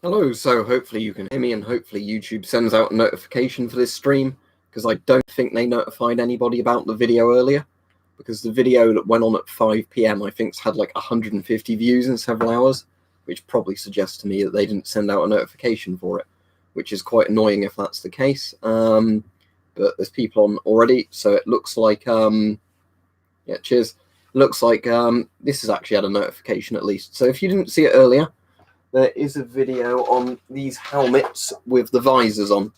Hello, so hopefully you can hear me and hopefully YouTube sends out a notification for this stream, because I don't think they notified anybody about the video earlier, because the video that went on at 5 PM I think's had like 150 views in several hours, which probably suggests to me that they didn't send out a notification for it, which is quite annoying if that's the case. But there's people on already, so it looks like, yeah, cheers. Looks like this has actually had a notification at least. So if you didn't see it earlier, there is a video on these helmets with the visors on.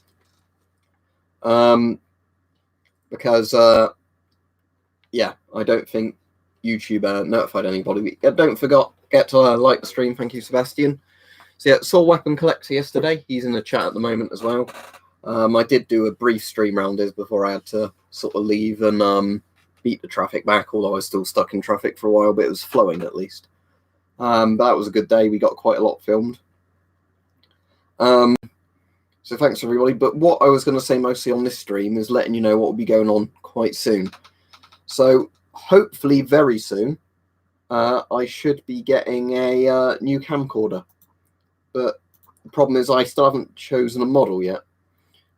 Because, yeah, I don't think YouTube notified anybody. Don't forget to like the stream. Thank you, Sebastian. So, yeah, saw Weapon Collector yesterday. He's in the chat at the moment as well. I did do a brief stream round his before I had to sort of leave and beat the traffic back, although I was still stuck in traffic for a while, but it was flowing at least. But that was a good day. We got quite a lot filmed. So thanks everybody. But what I was going to say mostly on this stream is letting you know what will be going on quite soon. So hopefully very soon, I should be getting a new camcorder. But the problem is I still haven't chosen a model yet.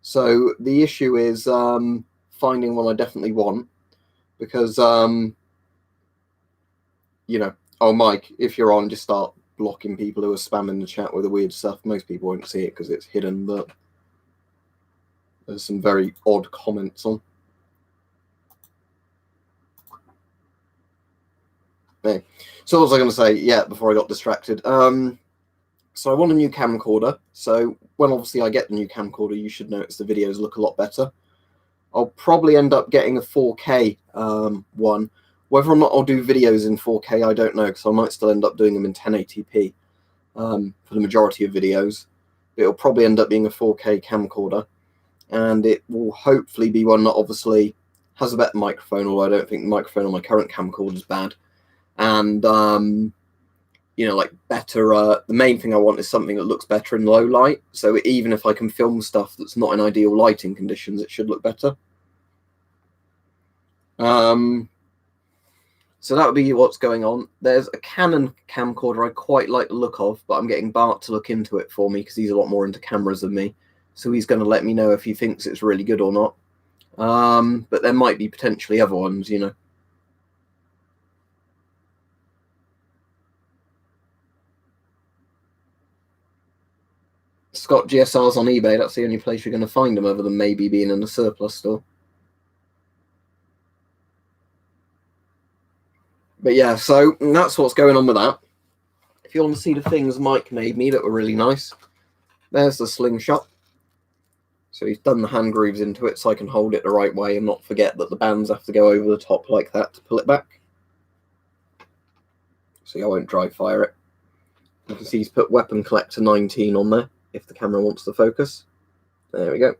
So the issue is finding one I definitely want, because you know. Oh, Mike, if you're on, just start blocking people who are spamming the chat with the weird stuff. Most people won't see it because it's hidden, but there's some very odd comments on. Okay. So what was I going to say? Yeah, before I got distracted. So I want a new camcorder. So when obviously I get the new camcorder, you should notice the videos look a lot better. I'll probably end up getting a 4K one. Whether or not I'll do videos in 4K, I don't know, because I might still end up doing them in 1080p for the majority of videos. It'll probably end up being a 4K camcorder, and it will hopefully be one that obviously has a better microphone, although I don't think the microphone on my current camcorder is bad. And, you know, like better, the main thing I want is something that looks better in low light, so even if I can film stuff that's not in ideal lighting conditions, it should look better. So that would be what's going on. There's a Canon camcorder I quite like the look of, but I'm getting Bart to look into it for me because he's a lot more into cameras than me. So he's going to let me know if he thinks it's really good or not. But there might be potentially other ones, you know. Scott GSR's on eBay. That's the only place you're going to find them, other than maybe being in a surplus store. But yeah, so that's what's going on with that. If you want to see the things Mike made me that were really nice, there's the slingshot. So he's done the hand grooves into it so I can hold it the right way and not forget that the bands have to go over the top like that to pull it back. So I won't dry fire it. You can see he's put Weapon Collector 19 on there, if the camera wants to focus. There we go.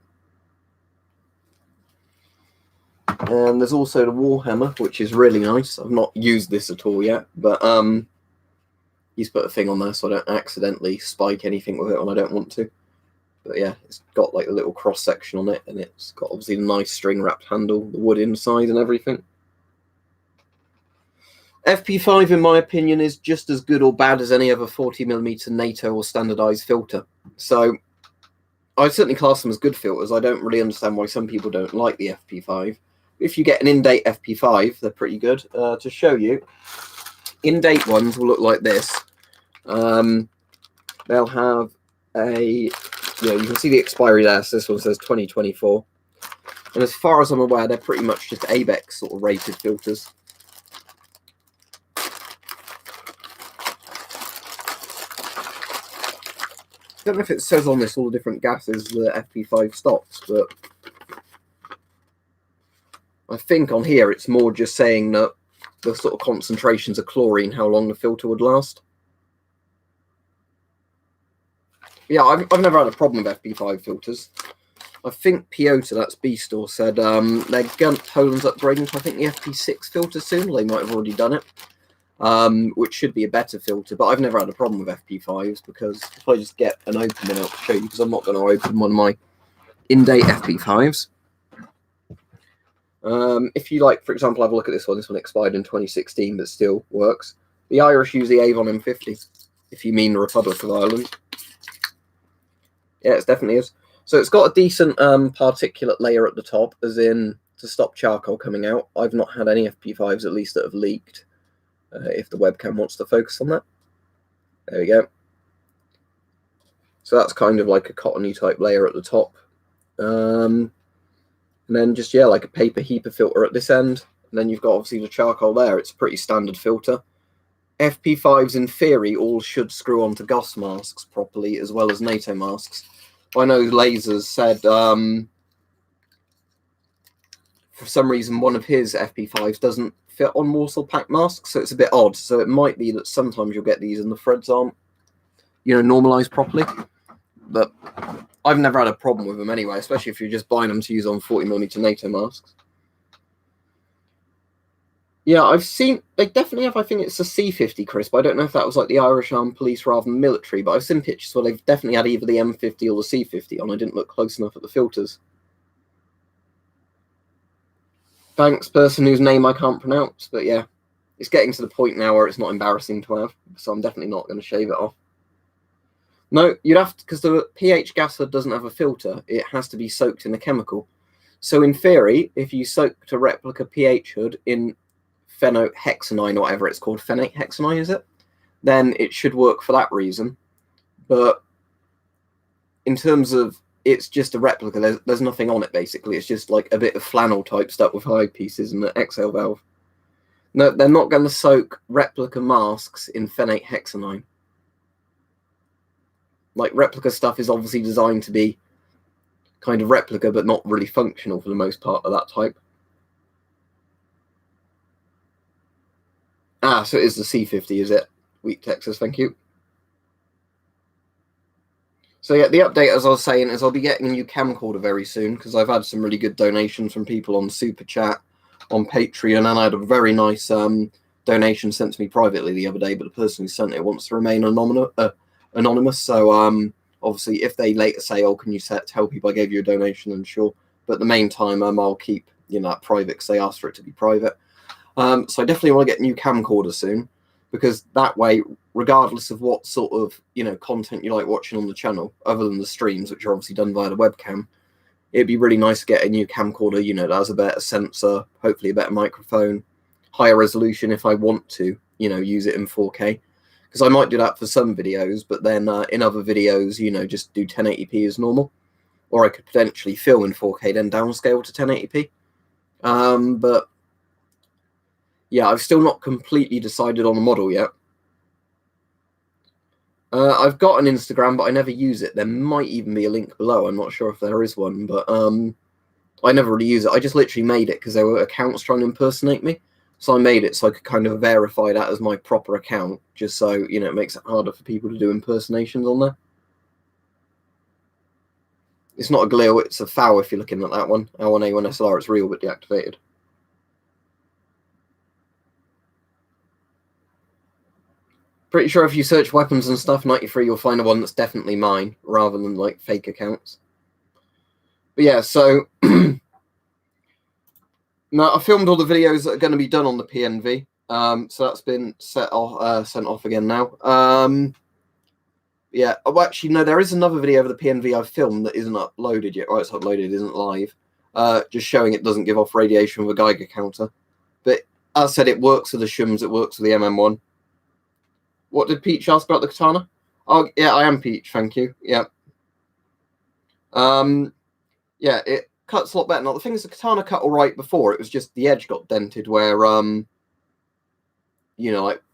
And there's also the Warhammer, which is really nice. I've not used this at all yet, but he's put a thing on there so I don't accidentally spike anything with it when I don't want to. But yeah, it's got like a little cross section on it, and it's got obviously the nice string wrapped handle, the wood inside and everything. FP5, in my opinion, is just as good or bad as any other 40mm NATO or standardized filter. So I certainly class them as good filters. I don't really understand why some people don't like the FP5. If you get an in-date FP5, they're pretty good. To show you, in-date ones will look like this. They'll have a, you know, you can see the expiry there. So this one says 2024. And as far as I'm aware, they're pretty much just ABEX sort of rated filters. I don't know if it says on this all the different gases the FP5 stocks, but I think on here it's more just saying that the sort of concentrations of chlorine, how long the filter would last. Yeah, I've never had a problem with FP5 filters. I think Piotr, that's B-Store, said they're Poland's upgrading to, I think, the FP6 filter soon. They might have already done it, which should be a better filter. But I've never had a problem with FP5s, because if I just get an open one out to show you, because I'm not going to open one of my in-date FP5s. If you like, for example, have a look at this one. This one expired in 2016, but still works. The Irish use the Avon M50, if you mean the Republic of Ireland. Yeah, it definitely is. So it's got a decent particulate layer at the top, as in to stop charcoal coming out. I've not had any FP5s, at least, that have leaked. If the webcam wants to focus on that. There we go. So that's kind of like a cottony type layer at the top. And then just, yeah, like a paper heaper filter at this end. And then you've got obviously the charcoal there. It's a pretty standard filter. FP5s in theory all should screw onto GOS masks properly, as well as NATO masks. I know Lasers said for some reason one of his FP5s doesn't fit on Warsaw Pack masks, so it's a bit odd. So it might be that sometimes you'll get these and the threads aren't, normalized properly. But I've never had a problem with them anyway, especially if you're just buying them to use on 40mm NATO masks. Yeah, I've seen, they definitely have, I think it's a C50 crisp. I don't know if that was like the Irish Armed Police rather than military, but I've seen pictures where they've definitely had either the M50 or the C50 on. I didn't look close enough at the filters. Thanks, person whose name I can't pronounce, but yeah, it's getting to the point now where it's not embarrassing to have, so I'm definitely not going to shave it off. No, you'd have to, because the pH gas hood doesn't have a filter, it has to be soaked in a chemical. So in theory, if you soaked a replica pH hood in phenohexanine or whatever it's called, phenate hexanine is it? Then it should work for that reason. But in terms of it's just a replica, there's nothing on it basically. It's just like a bit of flannel type stuff with hide pieces and an exhale valve. No, they're not going to soak replica masks in phenate hexanine. Like replica stuff is obviously designed to be kind of replica, but not really functional for the most part of that type. Ah, so it is the C50, is it? Weak Texas, thank you. So yeah, the update, as I was saying, is I'll be getting a new camcorder very soon, because I've had some really good donations from people on Super Chat, on Patreon, and I had a very nice donation sent to me privately the other day, but the person who sent it wants to remain anonymous. So obviously, if they later say, "Oh, can you tell people I gave you a donation?" then sure. But at the main time, I'll keep that private because they asked for it to be private. So I definitely want to get a new camcorder soon, because that way, regardless of what sort of content you like watching on the channel, other than the streams, which are obviously done via the webcam, it'd be really nice to get a new camcorder, that has a better sensor, hopefully a better microphone, higher resolution if I want to, use it in 4K. Because I might do that for some videos, but then in other videos, just do 1080p as normal. Or I could potentially film in 4K, then downscale to 1080p. But yeah, I've still not completely decided on a model yet. I've got an Instagram, but I never use it. There might even be a link below. I'm not sure if there is one, but I never really use it. I just literally made it because there were accounts trying to impersonate me. So I made it so I could kind of verify that as my proper account, just so, it makes it harder for people to do impersonations on there. It's not a glue, it's a foul if you're looking at that one. L1A1 SLR, it's real but deactivated. Pretty sure if you search weapons and stuff 93, you'll find a one that's definitely mine, rather than like fake accounts. But yeah, so now I filmed all the videos that are going to be done on the PNV. So that's been sent off again now. Yeah, well, actually, no, there is another video of the PNV I've filmed that isn't uploaded yet. Or it's uploaded, isn't live. Just showing it doesn't give off radiation with a Geiger counter. But as I said, it works with the Shums, it works with the MM1. What did Peach ask about the katana? Oh, yeah, I am Peach, thank you. Yeah. Yeah, it cuts a lot better. Now, the thing is, the katana cut all right before. It was just the edge got dented where, like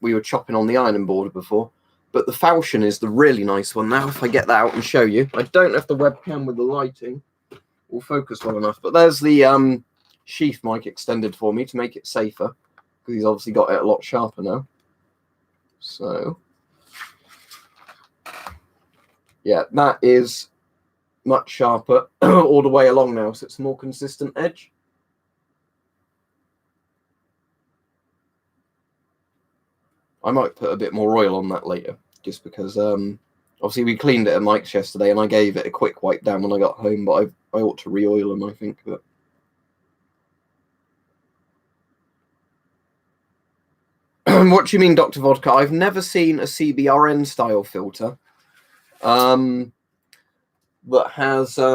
we were chopping on the ironing board before. But the falchion is the really nice one now, if I get that out and show you. I don't know if the webcam with the lighting will focus well enough. But there's the sheath mic extended for me to make it safer, because he's obviously got it a lot sharper now. So, yeah, that is much sharper all the way along now, so it's a more consistent edge. I might put a bit more oil on that later, just because obviously we cleaned it at Mike's yesterday and I gave it a quick wipe down when I got home, but I ought to re-oil them, I think. But what do you mean, Dr. Vodka? I've never seen a CBRN style filter. that has, like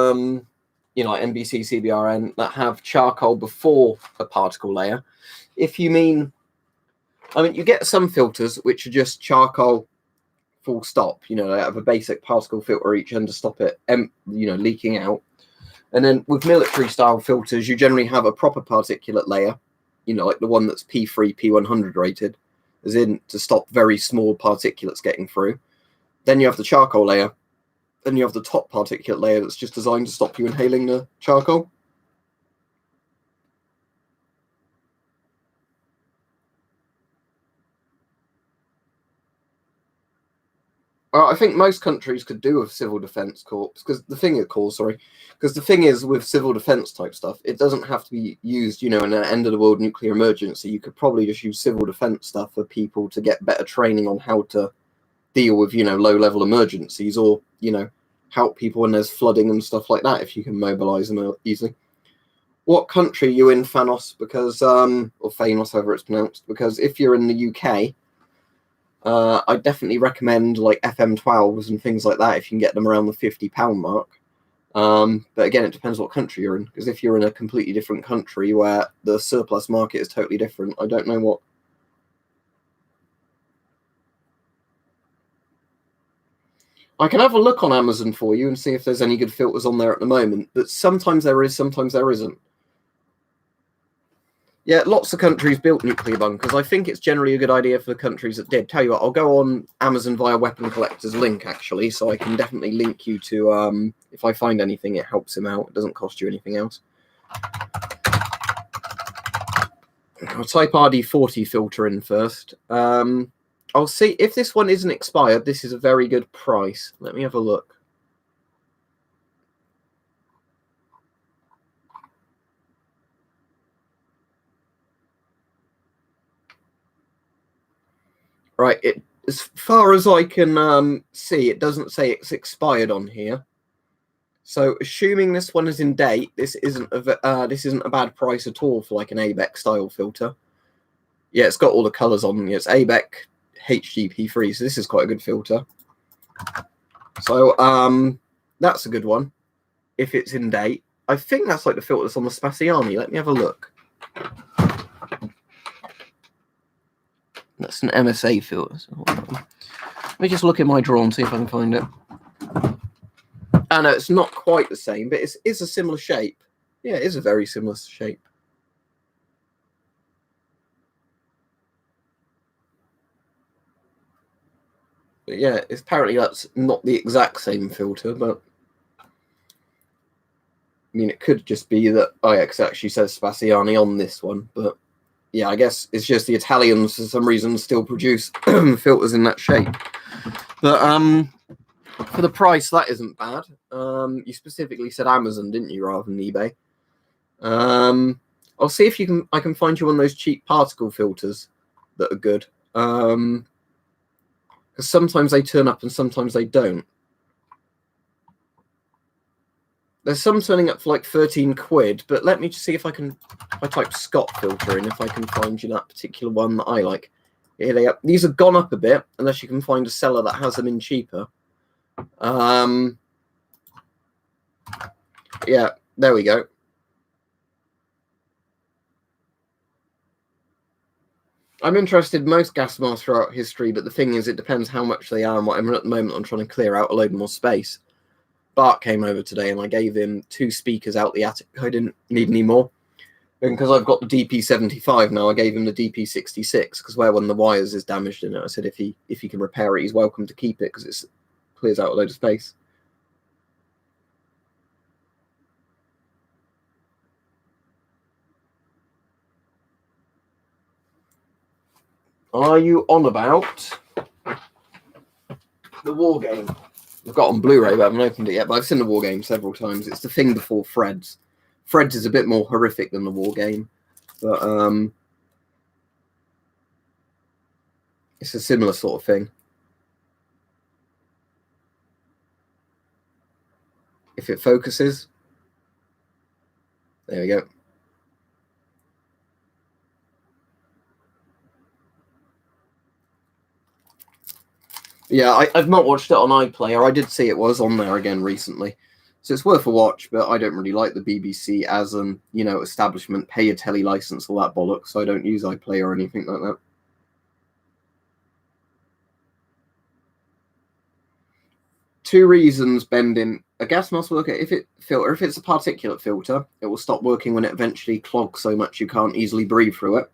NBC, CBRN, that have charcoal before a particle layer. If you mean, you get some filters which are just charcoal full stop. They have a basic particle filter each end to stop it, leaking out. And then with military style filters, you generally have a proper particulate layer, like the one that's P3, P100 rated, as in to stop very small particulates getting through. Then you have the charcoal layer. Then you have the top particulate layer that's just designed to stop you inhaling the charcoal. I think most countries could do with civil defense corps, because the thing is with civil defense type stuff, it doesn't have to be used, in an end of the world nuclear emergency. You could probably just use civil defense stuff for people to get better training on how to deal with, low level emergencies, or, help people when there's flooding and stuff like that, if you can mobilize them easily. What country are you in, Thanos? Because, or Thanos, however it's pronounced, because if you're in the UK, I definitely recommend like FM12s and things like that if you can get them around the £50 mark. But again, it depends what country you're in, because if you're in a completely different country where the surplus market is totally different, I don't know what. I can have a look on Amazon for you and see if there's any good filters on there at the moment, but sometimes there is, sometimes there isn't. Yeah, lots of countries built nuclear bunkers. I think it's generally a good idea for the countries that did. Tell you what, I'll go on Amazon via Weapon Collector's link, actually, so I can definitely link you to, if I find anything, it helps him out. It doesn't cost you anything else. I'll type RD40 filter in first. I'll see if this one isn't expired. This is a very good price. Let me have a look. Right, as far as I can see, it doesn't say it's expired on here. So, assuming this one is in date, this isn't a bad price at all for like an ABEC style filter. Yeah, it's got all the colors on. It's ABEC HGP3, so this is quite a good filter. So, that's a good one if it's in date. I think that's like the filter that's on the Spaziani. Let me have a look. That's an MSA filter. So let me just look in my drawer and see if I can find it. I know it's not quite the same, but it's a similar shape. Yeah, it is a very similar shape. But yeah, apparently that's not the exact same filter, but I mean, it could just be that IX actually says Spaziani on this one, but yeah, I guess it's just the Italians for some reason still produce filters in that shape. But for the price, that isn't bad. You specifically said Amazon, didn't you, rather than eBay? I'll see if I can find you one of those cheap particle filters that are good. Because sometimes they turn up and sometimes they don't. There's some turning up for like 13 quid, but let me just see if I type Scott filter in, if I can find you that particular one that I like. Here they are. These have gone up a bit, unless you can find a seller that has them in cheaper. Yeah, there we go. I'm interested in most gas masks throughout history, but the thing is, it depends how much they are and whatever. At the moment, I'm trying to clear out a load more space. Bart came over today and I gave him 2 speakers out the attic. I didn't need any more. And because I've got the DP75 now, I gave him the DP66 because where one of the wires is damaged in it, I said if he can repair it, he's welcome to keep it because it clears out a load of space. Are you on about the War Game? I've got it on Blu-ray, but I haven't opened it yet. But I've seen the War Game several times. It's the thing before Fred's. Fred's is a bit more horrific than the War Game, but it's a similar sort of thing. If it focuses, there we go. Yeah, I've not watched it on iPlayer. I did see it was on there again recently. So it's worth a watch, but I don't really like the BBC as an, you know, establishment, pay a telly license, all that bollocks, so I don't use iPlayer or anything like that. Two reasons bending a gas mask will work. If it's a particulate filter, it will stop working when it eventually clogs so much you can't easily breathe through it.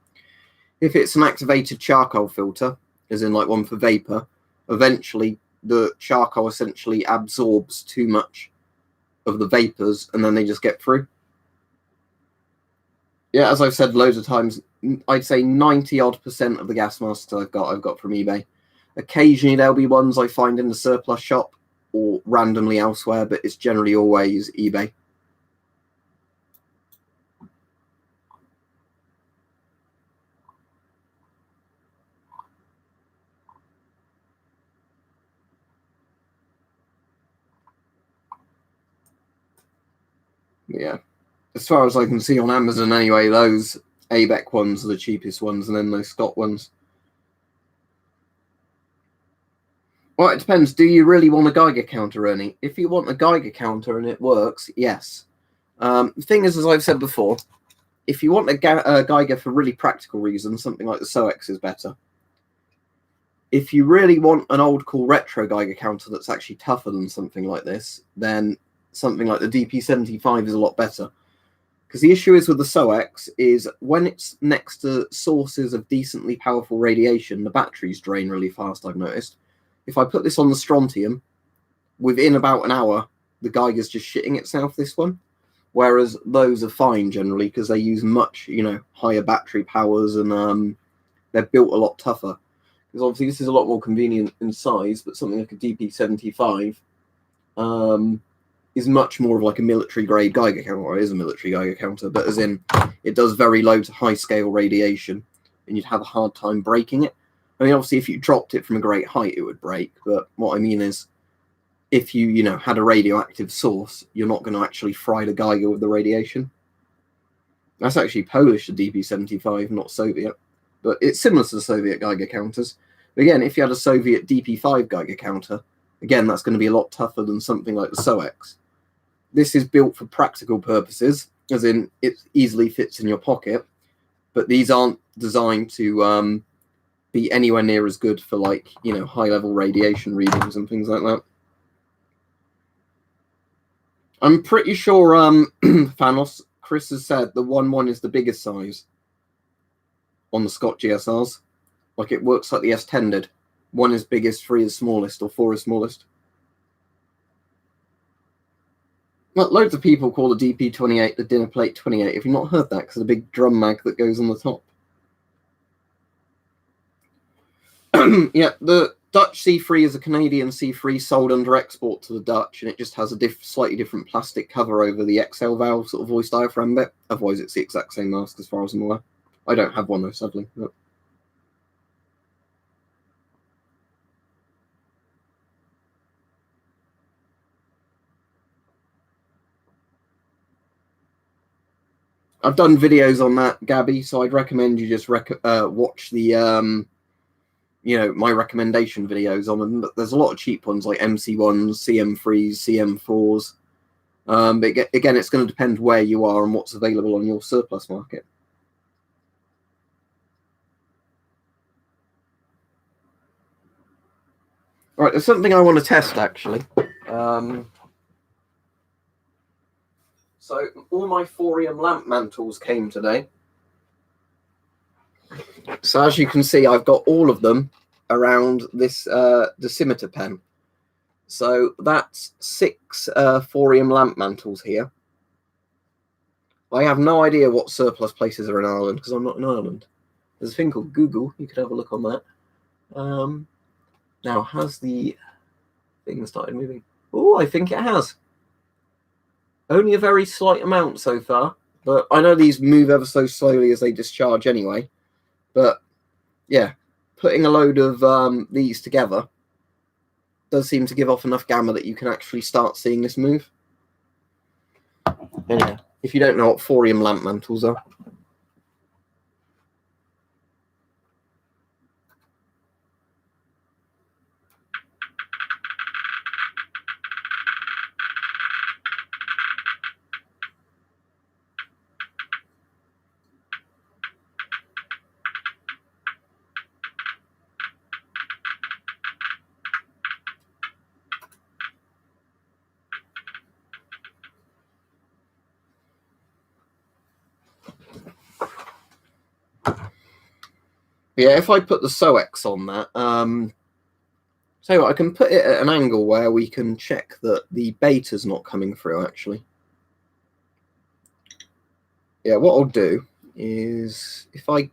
If it's an activated charcoal filter, as in like one for vapor, eventually the charcoal essentially absorbs too much of the vapors and then they just get through. Yeah, as I've said loads of times, I'd say 90-odd% of the gas masks I've got from eBay. Occasionally there'll be ones I find in the surplus shop or randomly elsewhere, but it's generally always eBay. Yeah. As far as I can see on Amazon anyway, those ABEC ones are the cheapest ones, and then those Scott ones. Well, it depends. Do you really want a Geiger counter, Ernie? If you want a Geiger counter and it works, yes. The thing is, as I've said before, if you want a Geiger for really practical reasons, something like the SOEX is better. If you really want an old cool retro Geiger counter that's actually tougher than something like this, then something like the DP75 is a lot better. Because the issue is with the SOEX is when it's next to sources of decently powerful radiation, the batteries drain really fast, I've noticed. If I put this on the strontium, within about an hour, the Geiger's just shitting itself, this one. Whereas those are fine generally because they use much, you know, higher battery powers and they're built a lot tougher. Because obviously this is a lot more convenient in size, but something like a DP75 is much more of like a military grade Geiger counter, or it is a military Geiger counter, but as in it does very low to high scale radiation and you'd have a hard time breaking it. I mean, obviously if you dropped it from a great height, it would break, but what I mean is if you, you know, had a radioactive source, you're not going to actually fry the Geiger with the radiation. That's actually Polish, the DP75, not Soviet, but it's similar to the Soviet Geiger counters. But again, if you had a Soviet DP5 Geiger counter, again, that's going to be a lot tougher than something like the SOEX. This is built for practical purposes, as in it easily fits in your pocket, but these aren't designed to be anywhere near as good for, like, you know, high-level radiation readings and things like that. I'm pretty sure Thanos, Chris has said the 1.1 is the biggest size on the Scott GSRs. Like, it works like the S10 did. 1 is biggest, 3 is smallest, or 4 is smallest. Well, loads of people call the DP28 the dinner plate 28. Have you not heard that? Because of the big drum mag that goes on the top. Yeah, the Dutch C3 is a Canadian C3 sold under export to the Dutch, and it just has a slightly different plastic cover over the exhale valve sort of voice diaphragm bit. Otherwise, it's the exact same mask as far as I'm aware. I don't have one though, sadly. But... I've done videos on that, Gabby, so I'd recommend you just watch the you know, my recommendation videos on them. There's a lot of cheap ones like MC1s, CM3s, CM4s. But again, it's going to depend where you are and what's available on your surplus market. All right, there's something I want to test actually. So all my thorium lamp mantles came today. So as you can see, I've got all of them around this dosimeter pen. So that's 6 thorium lamp mantles here. I have no idea what surplus places are in Ireland because I'm not in Ireland. There's a thing called Google. You could have a look on that. Now, has the thing started moving? Oh, I think it has. Only a very slight amount so far, but I know these move ever so slowly as they discharge anyway. But yeah, putting a load of these together does seem to give off enough gamma that you can actually start seeing this move. Anyway, if you don't know what thorium lamp mantles are. Yeah, if I put the SOX on that, so I can put it at an angle where we can check that the beta's not coming through, actually. Yeah, what I'll do is if I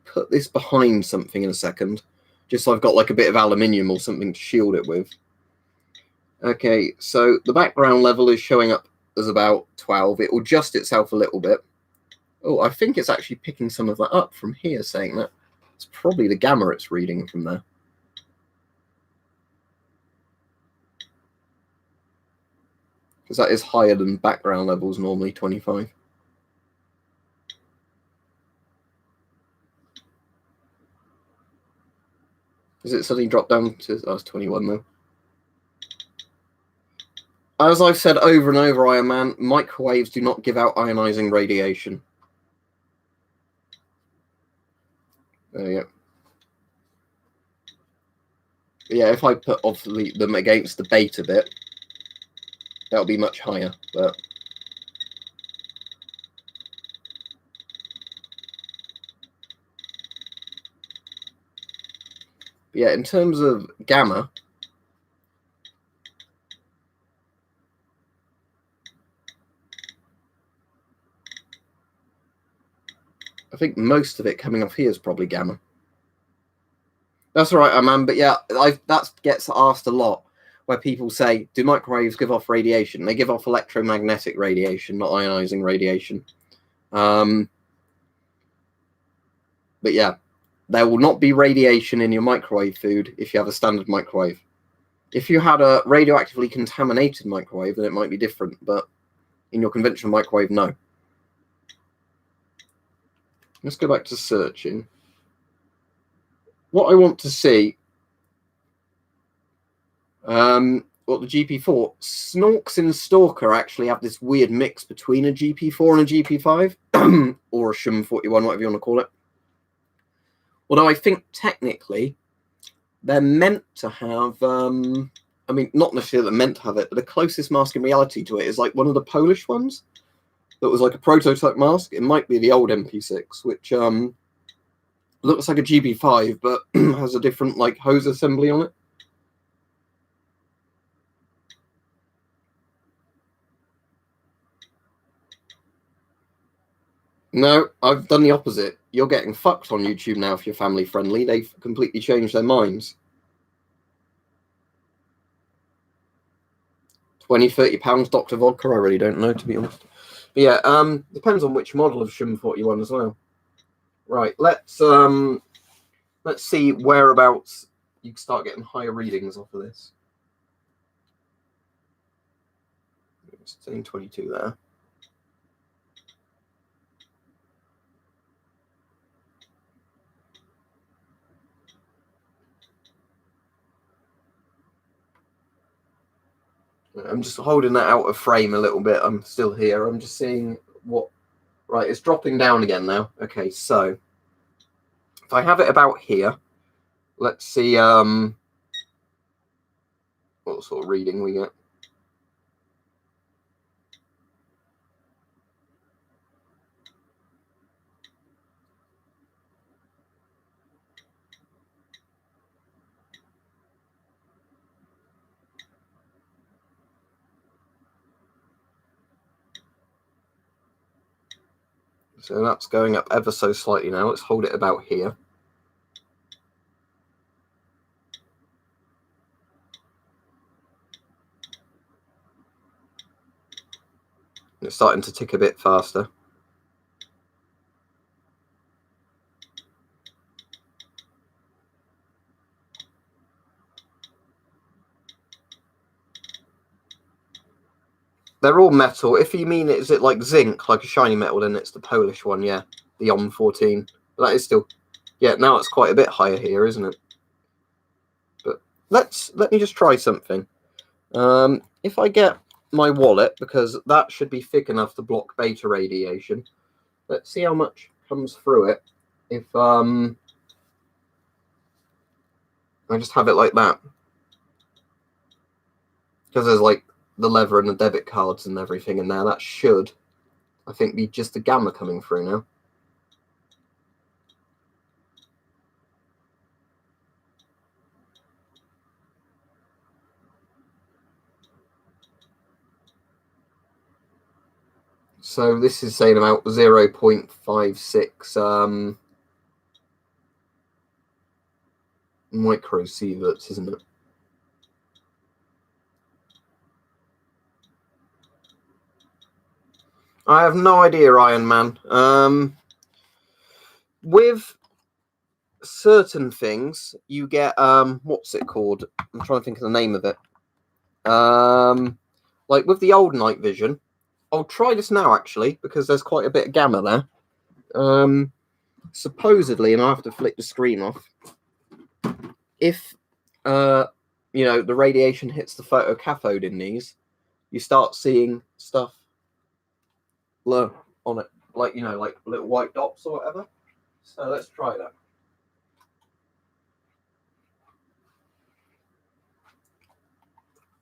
put this behind something in a second, just so I've got like a bit of aluminium or something to shield it with. Okay, so the background level is showing up as about 12. It will adjust itself a little bit. Oh, I think it's actually picking some of that up from here, saying that. It's probably the gamma it's reading from there. Because that is higher than background levels, normally 25. Does it suddenly drop down to... Oh, it's 21 though. As I've said over and over, Iron Man, microwaves do not give out ionizing radiation. There you go. Yeah, if I put obviously them against the beta bit, that'll be much higher, but... Yeah, in terms of gamma, I think most of it coming off here is probably gamma. That's all right, man. But yeah, that gets asked a lot, where people say, do microwaves give off radiation? They give off electromagnetic radiation, not ionizing radiation. But yeah, there will not be radiation in your microwave food if you have a standard microwave. If you had a radioactively contaminated microwave, then it might be different. But in your conventional microwave, no. Let's go back to searching. What I want to see, what the GP4, Snorks and Stalker actually have this weird mix between a GP4 and a GP5, or a SHM41, whatever you want to call it. Although I think technically they're meant to have, I mean, not necessarily they're meant to have it, but the closest mask in reality to it is like one of the Polish ones that was like a prototype mask. It might be the old MP6, which looks like a GP5, but has a different like hose assembly on it. No, I've done the opposite. You're getting fucked on YouTube now if you're family friendly. They've completely changed their minds. 20, 30 pounds Dr. Vodka, I really don't know, to be honest. But yeah, depends on which model of SHM41 as well. Right, let's see whereabouts you can start getting higher readings off of this. It's saying 22 there. I'm just holding that out of frame a little bit. I'm still here. I'm just seeing what... Right, it's dropping down again now. Okay, so if I have it about here, let's see what sort of reading we get. So that's going up ever so slightly now. Let's hold it about here. It's starting to tick a bit faster. They're all metal. If you mean is it like zinc, like a shiny metal, then it's the Polish one, yeah. The OM14. But that is still... Yeah, now it's quite a bit higher here, isn't it? But let me just try something. If I get my wallet, because that should be thick enough to block beta radiation. Let's see how much comes through it if I just have it like that. Because there's like the lever and the debit cards and everything in there. That should, I think, be just the gamma coming through now. So this is saying about 0.56 microsieverts, isn't it? I have no idea, Iron Man. With certain things, you get what's it called? I'm trying to think of the name of it. Like with the old night vision, I'll try this now actually because there's quite a bit of gamma there. Supposedly, and I have to flick the screen off. If you know, the radiation hits the photocathode in these, you start seeing stuff low on it, like, you know, like little white dots or whatever. So let's try that.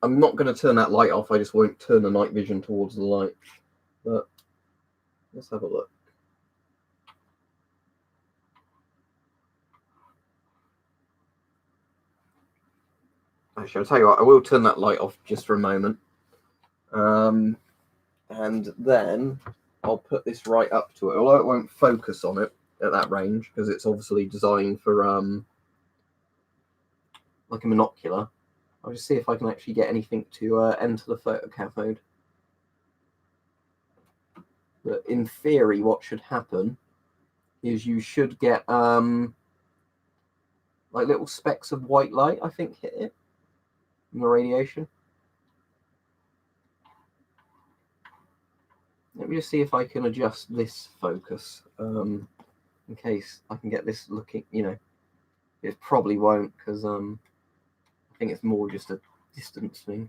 I'm not going to turn that light off. I just won't turn the night vision towards the light. But let's have a look. Actually, I'll tell you what, I will turn that light off just for a moment. And then I'll put this right up to it, although it won't focus on it at that range because it's obviously designed for like a monocular. I'll just see if I can actually get anything to enter the photocathode. But in theory, what should happen is you should get like little specks of white light, I think, hit it in the radiation. Let me just see if I can adjust this focus in case I can get this looking, you know, it probably won't because I think it's more just a distance thing.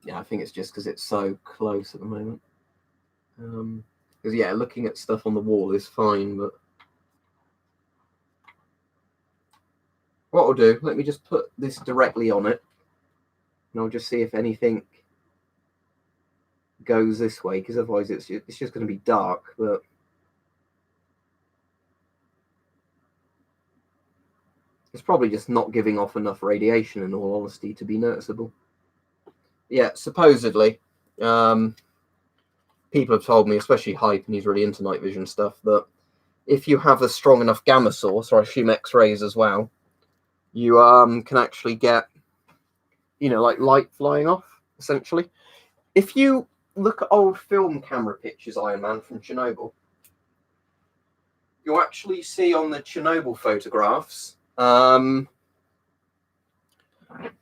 Yeah, I think it's just because it's so close at the moment. Because yeah, looking at stuff on the wall is fine, but what I'll do, let me just put this directly on it, and I'll just see if anything goes this way, because otherwise it's just going to be dark. But it's probably just not giving off enough radiation, in all honesty, to be noticeable. Yeah, supposedly, people have told me, especially Hype, and he's really into night vision stuff, that if you have a strong enough gamma source, or I assume X-rays as well, you can actually get, you know, like light flying off, essentially. If you look at old film camera pictures, Iron Man, from Chernobyl, you'll actually see on the Chernobyl photographs,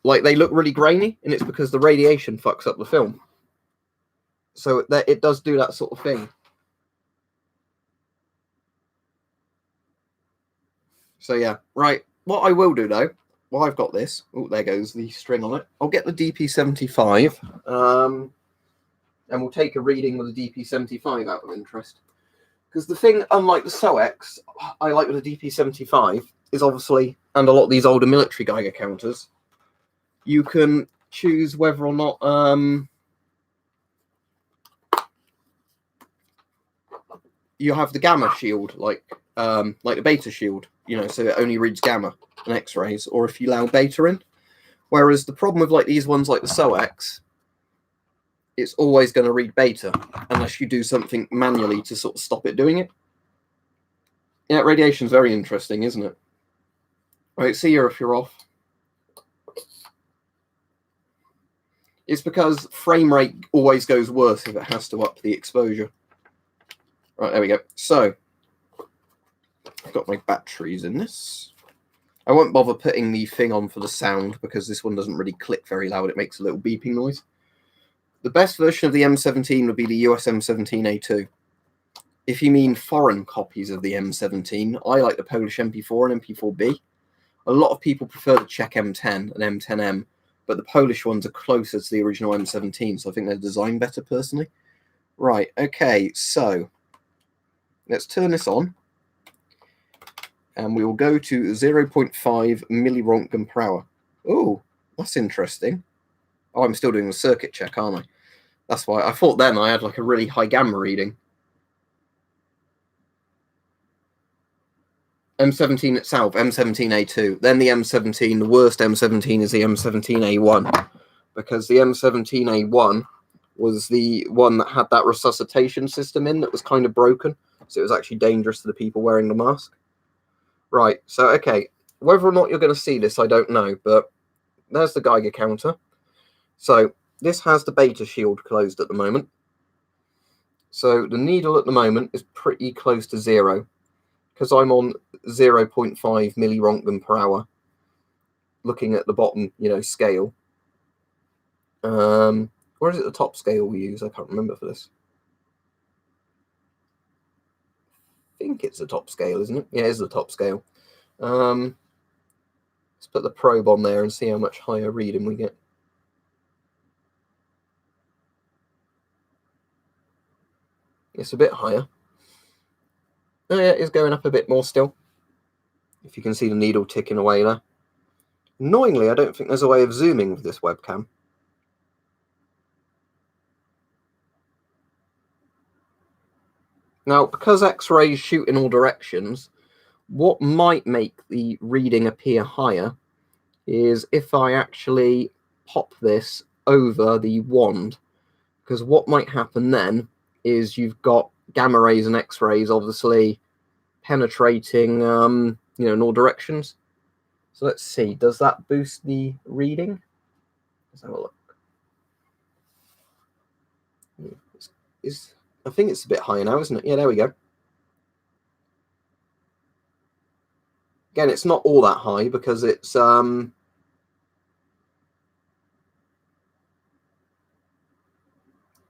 like they look really grainy, and it's because the radiation fucks up the film. So it does do that sort of thing. So yeah, right. What I will do though, well, I've got this. Oh, there goes the string on it. I'll get the DP75, and we'll take a reading with the DP75 out of interest. Because the thing, unlike the SOX, I like with the DP75 is obviously, and a lot of these older military Geiger counters, you can choose whether or not you have the gamma shield, like the beta shield, you know, so it only reads gamma and X-rays, or if you allow beta in. Whereas the problem with like these ones like the SOX, it's always going to read beta unless you do something manually to sort of stop it doing it. Yeah, radiation's very interesting, isn't it? Right, see you if you're off. It's because frame rate always goes worse if it has to up the exposure. Right, there we go. So, I've got my batteries in this. I won't bother putting the thing on for the sound because this one doesn't really click very loud. It makes a little beeping noise. The best version of the M17 would be the US M17A2. If you mean foreign copies of the M17, I like the Polish MP4 and MP4B. A lot of people prefer the Czech M10 and M10M, but the Polish ones are closer to the original M17, so I think they're designed better personally. Right, okay, so let's turn this on, and we will go to 0.5 milliröntgen per hour. Oh, that's interesting. Oh, I'm still doing the circuit check, aren't I? That's why I thought then I had like a really high gamma reading. M17 itself, M17A2. Then the M17, the worst M17 is the M17A1. because the M17A1 was the one that had that resuscitation system in that was kind of broken, so it was actually dangerous to the people wearing the mask. Right, so okay, whether or not you're going to see this, I don't know, but there's the Geiger counter. So this has the beta shield closed at the moment. So the needle at the moment is pretty close to 0, because I'm on 0.5 millirontgen per hour, looking at the bottom, scale. Or is it the top scale we use? I can't remember for this. I think it's the top scale, isn't it? Yeah, it is the top scale. Let's put the probe on there and see how much higher reading we get. It's a bit higher. Oh yeah, it's going up a bit more still. If you can see the needle ticking away there. Annoyingly, I don't think there's a way of zooming with this webcam. Now, because X-rays shoot in all directions, what might make the reading appear higher is if I actually pop this over the wand. Because what might happen then is you've got gamma rays and X-rays obviously penetrating, in all directions. So let's see, does that boost the reading? Let's have a look. I think it's a bit higher now, isn't it? Yeah, there we go. Again, it's not all that high because it's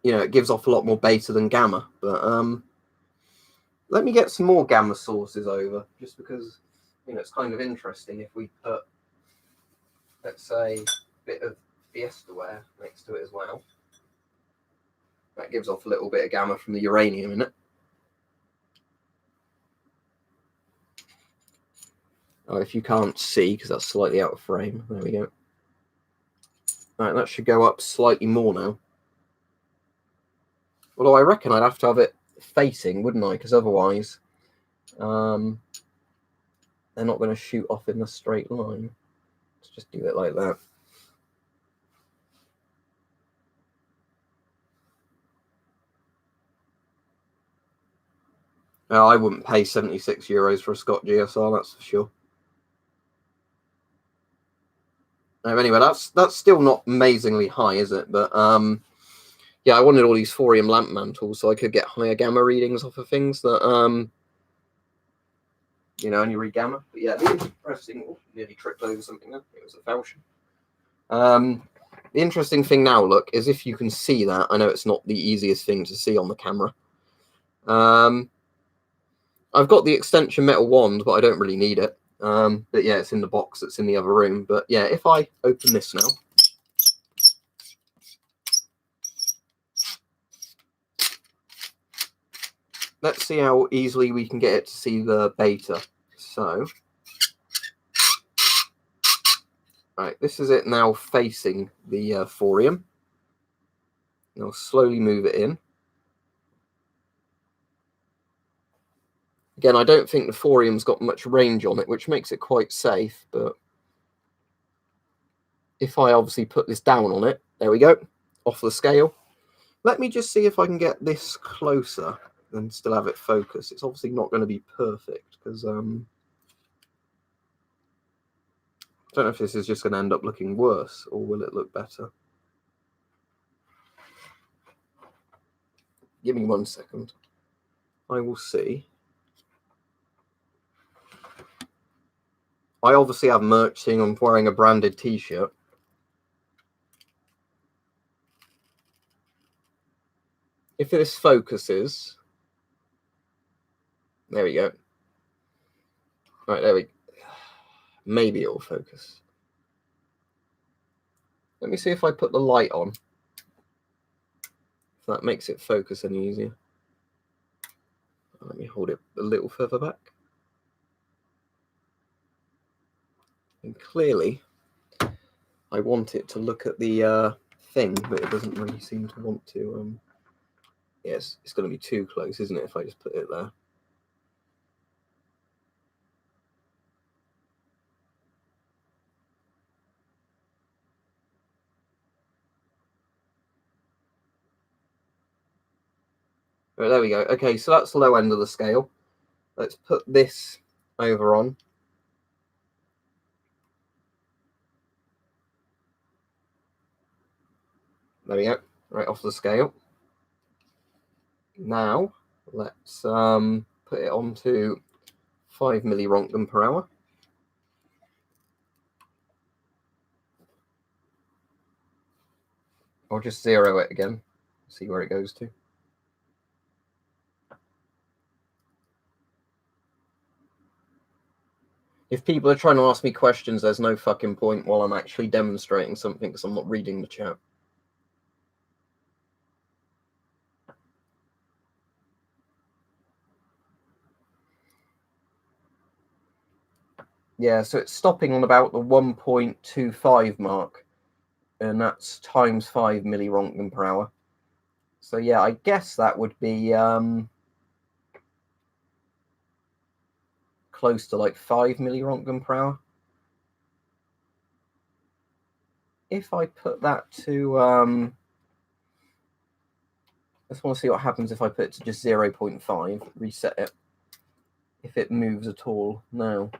it gives off a lot more beta than gamma. But let me get some more gamma sources over, just because it's kind of interesting if we put, let's say, a bit of Fiestaware next to it as well. That gives off a little bit of gamma from the uranium in it. Oh, if you can't see, because that's slightly out of frame. There we go. All right, that should go up slightly more now. Although I reckon I'd have to have it facing, wouldn't I? Because otherwise, they're not going to shoot off in a straight line. Let's just do it like that. I wouldn't pay €76 for a Scott GSR, that's for sure. Anyway, that's still not amazingly high, is it? But yeah, I wanted all these thorium lamp mantles so I could get higher gamma readings off of things that only read gamma. But yeah, the interesting. Oh, nearly tripped over something there. It was a falchion. The interesting thing now, look, is if you can see that. I know it's not the easiest thing to see on the camera. I've got the extension metal wand, but I don't really need it. But yeah, it's in the box that's in the other room. But yeah, if I open this now. Let's see how easily we can get it to see the beta. So, right, this is it now facing the thorium. I'll slowly move it in. Again, I don't think the thorium's got much range on it, which makes it quite safe, but if I obviously put this down on it, there we go, off the scale. Let me just see if I can get this closer and still have it focus. It's obviously not going to be perfect, because I don't know if this is just going to end up looking worse, or will it look better? Give me 1 second. I will see. I obviously have merch saying I'm wearing a branded t-shirt. If this focuses, there we go. Right, there we go. Maybe it will focus. Let me see if I put the light on. If that makes it focus any easier. Let me hold it a little further back. And clearly, I want it to look at the thing, but it doesn't really seem to want to. Yes, it's going to be too close, isn't it, if I just put it there? Right, there we go. Okay, so that's the low end of the scale. Let's put this over on. There we go. Right off the scale. Now let's put it onto 5 millirontgen per hour. I'll just zero it again, see where it goes to. If people are trying to ask me questions, there's no fucking point while I'm actually demonstrating something because I'm not reading the chat. Yeah, so it's stopping on about the 1.25 mark, and that's times 5 millirontgen per hour. So yeah, I guess that would be close to like 5 millirontgen per hour. If I put that to I just want to see what happens if I put it to just 0.5, reset it, if it moves at all now.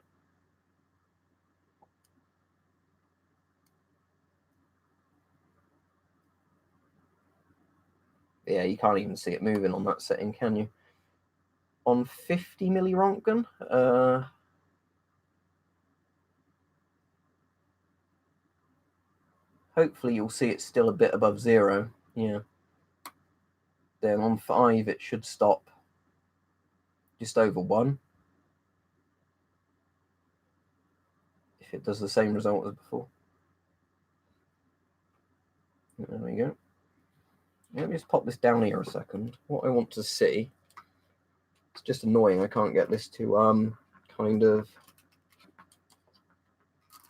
Yeah, you can't even see it moving on that setting, can you? On 50 millirontgen, hopefully you'll see it's still a bit above 0. Yeah. Then on 5 it should stop just over 1. If it does the same result as before. There we go. Let me just pop this down here a second. What I want to see, it's just annoying I can't get this to kind of,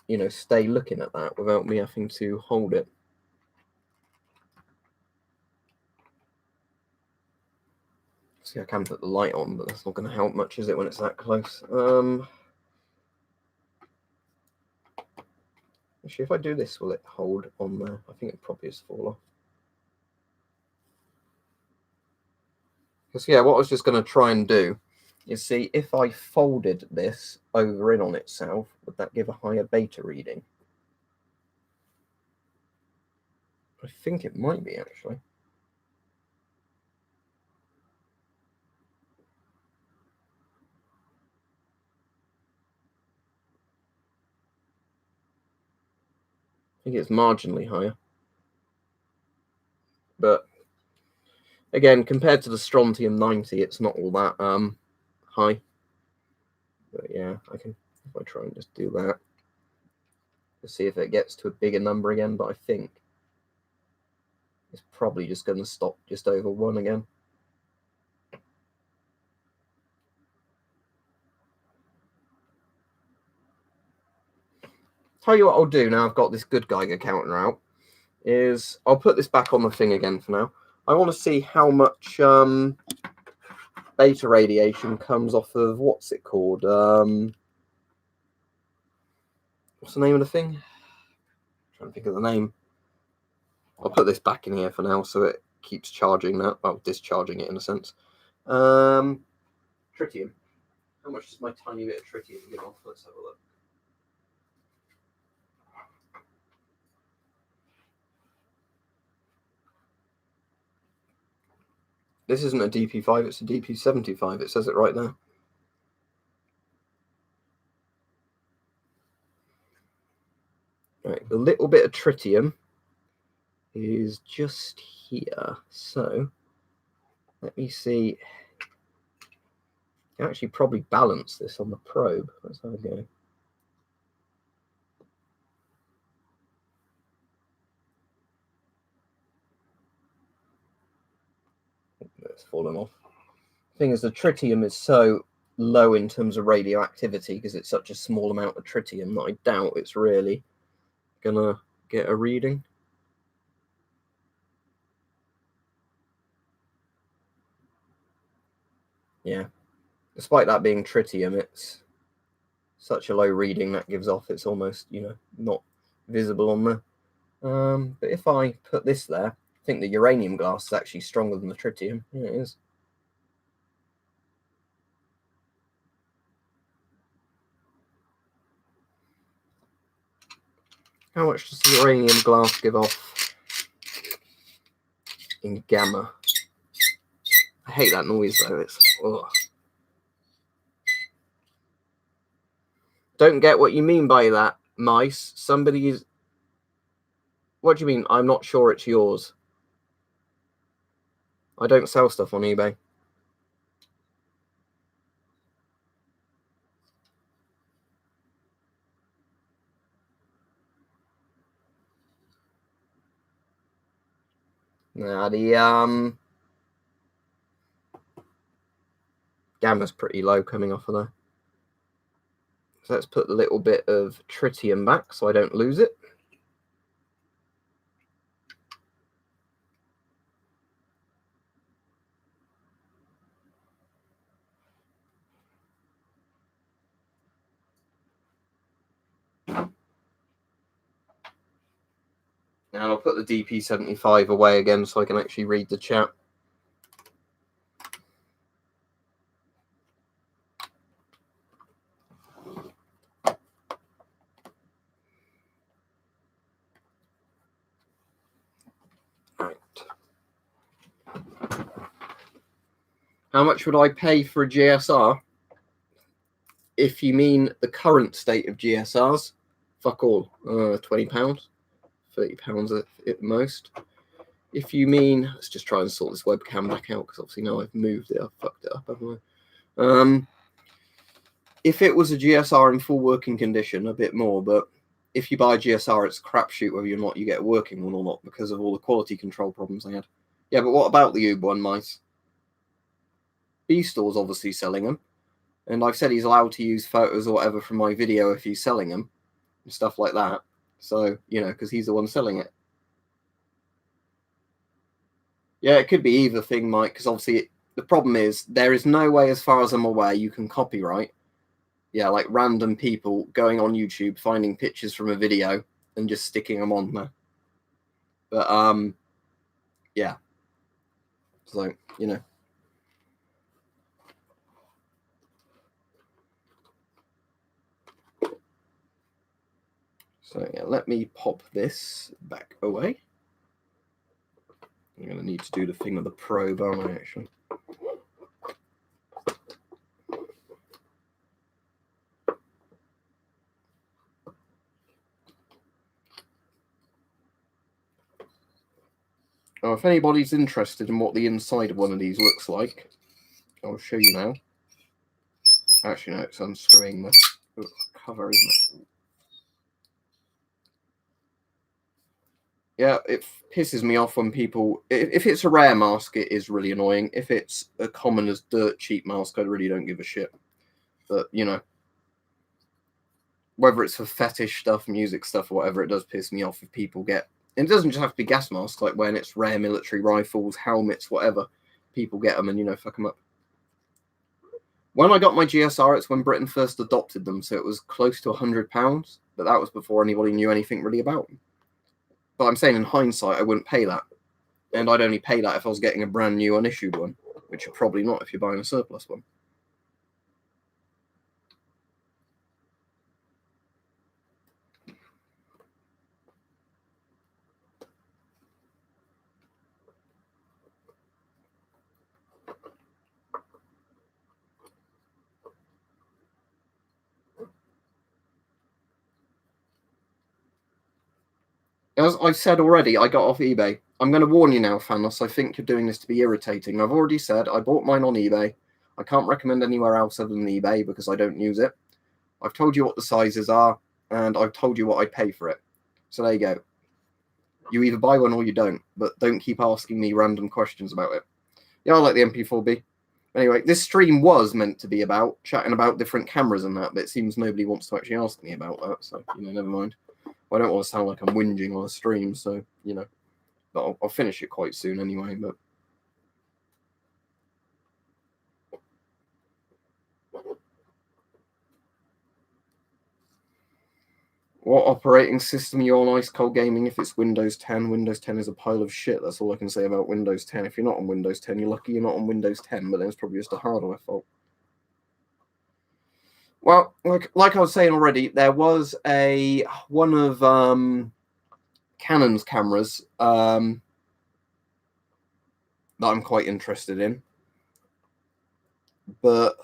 you know, stay looking at that without me having to hold it. See, I can put the light on, but that's not going to help much, is it, when it's that close? Actually, if I do this, will it hold on there? I think it probably has fallen off. Because, yeah, what I was just going to try and do is see if I folded this over in on itself, would that give a higher beta reading? I think it might be, actually. I think it's marginally higher. But again, compared to the strontium 90, it's not all that high. But yeah, I can, if I try and just do that, to see if it gets to a bigger number again, but I think it's probably just going to stop just over 1 again. Tell you what I'll do now I've got this good Geiger counter out, is I'll put this back on the thing again for now. I want to see how much beta radiation comes off of, what's it called? What's the name of the thing? I'm trying to think of the name. I'll put this back in here for now so it keeps charging that. Well, discharging it in a sense. Tritium. How much does my tiny bit of tritium give off? Let's have a look. This isn't a DP5, it's a DP75. It says it right there. Right, a little bit of tritium is just here. So let me see. I can actually probably balance this on the probe. Let's have a go. It's fallen off. The thing is, the tritium is so low in terms of radioactivity because it's such a small amount of tritium that I doubt it's really gonna get a reading. Yeah, despite that being tritium, it's such a low reading that gives off. It's almost, you know, not visible on there. But if I put this there, I think the uranium glass is actually stronger than the tritium. Yeah, it is. How much does the uranium glass give off in gamma? I hate that noise though. It's ugh. Don't get what you mean by that, mice. Somebody is. What do you mean? I'm not sure it's yours. I don't sell stuff on eBay. Nah, the gamma's pretty low coming off of there. So let's put a little bit of tritium back so I don't lose it. And I'll put the DP75 away again so I can actually read the chat. Right. How much would I pay for a GSR? If you mean the current state of GSRs, fuck all. £20, £30 at most. If you mean, let's just try and sort this webcam back out because obviously now I've moved it, I've fucked it up, haven't I? If it was a GSR in full working condition, a bit more, but if you buy a GSR, it's a crapshoot whether or not you get a working one or not because of all the quality control problems I had. Yeah, but what about the Uber one, mice? B-Store's obviously selling them, and I've said he's allowed to use photos or whatever from my video if he's selling them and stuff like that. So, you know, because he's the one selling it. Yeah, it could be either thing, Mike, because obviously the problem is there is no way, as far as I'm aware, you can copyright. Yeah, like random people going on YouTube, finding pictures from a video and just sticking them on there. But, yeah. So, you know. So, yeah, let me pop this back away. I'm going to need to do the thing with the probe, aren't I, actually? Now, if anybody's interested in what the inside of one of these looks like, I'll show you now. Actually, no, it's unscrewing the cover, isn't it? Yeah, it pisses me off when people... If it's a rare mask, it is really annoying. If it's a common as dirt cheap mask, I really don't give a shit. But, you know, whether it's for fetish stuff, music stuff, or whatever, it does piss me off if people get... And it doesn't just have to be gas masks, like when it's rare military rifles, helmets, whatever. People get them and, you know, fuck them up. When I got my GSR, it's when Britain first adopted them, so it was close to £100, but that was before anybody knew anything really about them. But I'm saying in hindsight, I wouldn't pay that. And I'd only pay that if I was getting a brand new unissued one, which you're probably not if you're buying a surplus one. As I've said already, I got off eBay. I'm going to warn you now, Thanos. I think you're doing this to be irritating. I've already said I bought mine on eBay. I can't recommend anywhere else other than eBay because I don't use it. I've told you what the sizes are, and I've told you what I pay for it. So there you go. You either buy one or you don't, but don't keep asking me random questions about it. Yeah, I like the MP4B. Anyway, this stream was meant to be about chatting about different cameras and that, but it seems nobody wants to actually ask me about that, so, you know, never mind. I don't want to sound like I'm whinging on a stream, so, you know, but I'll finish it quite soon anyway, but... What operating system are you on, Ice Cold Gaming? If it's Windows 10, Windows 10 is a pile of shit. That's all I can say about Windows 10. If you're not on Windows 10, you're lucky you're not on Windows 10, but then it's probably just a hardware fault. Well, like I was saying already, there was one of Canon's cameras that I'm quite interested in, but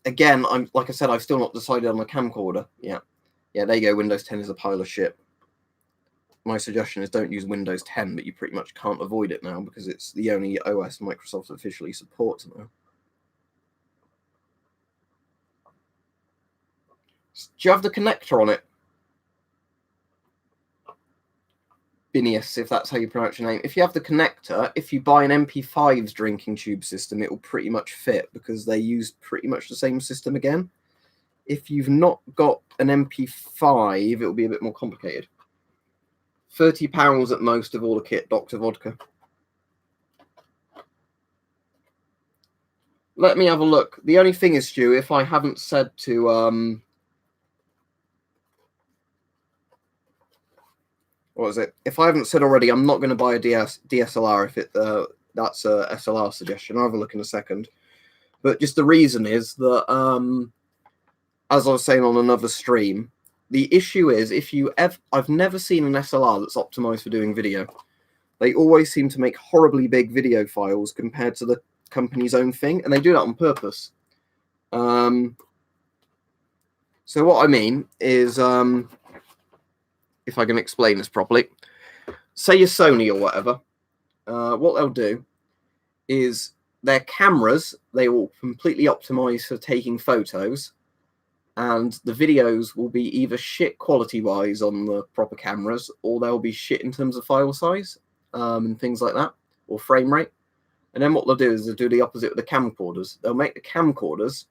again, like I said, I've still not decided on the camcorder. Yeah, there you go. Windows 10 is a pile of shit. My suggestion is don't use Windows 10, but you pretty much can't avoid it now because it's the only OS Microsoft officially supports now. Do you have the connector on it? Binius, if that's how you pronounce your name. If you have the connector, if you buy an MP5's drinking tube system, it will pretty much fit because they use pretty much the same system again. If you've not got an MP5, it will be a bit more complicated. £30 at most of all the kit, Dr. Vodka. Let me have a look. The only thing is, Stu, if I haven't said to what was it? If I haven't said already, I'm not going to buy a DSLR if that's a SLR suggestion. I'll have a look in a second. But just the reason is that, as I was saying on another stream, the issue is I've never seen an SLR that's optimized for doing video. They always seem to make horribly big video files compared to the company's own thing, and they do that on purpose. So what I mean is, if I can explain this properly, say you're Sony or whatever, what they'll do is their cameras, they will completely optimize for taking photos, and the videos will be either shit quality-wise on the proper cameras, or they'll be shit in terms of file size, and things like that, or frame rate. And then what they'll do is they'll do the opposite with the camcorders. They'll make the camcorders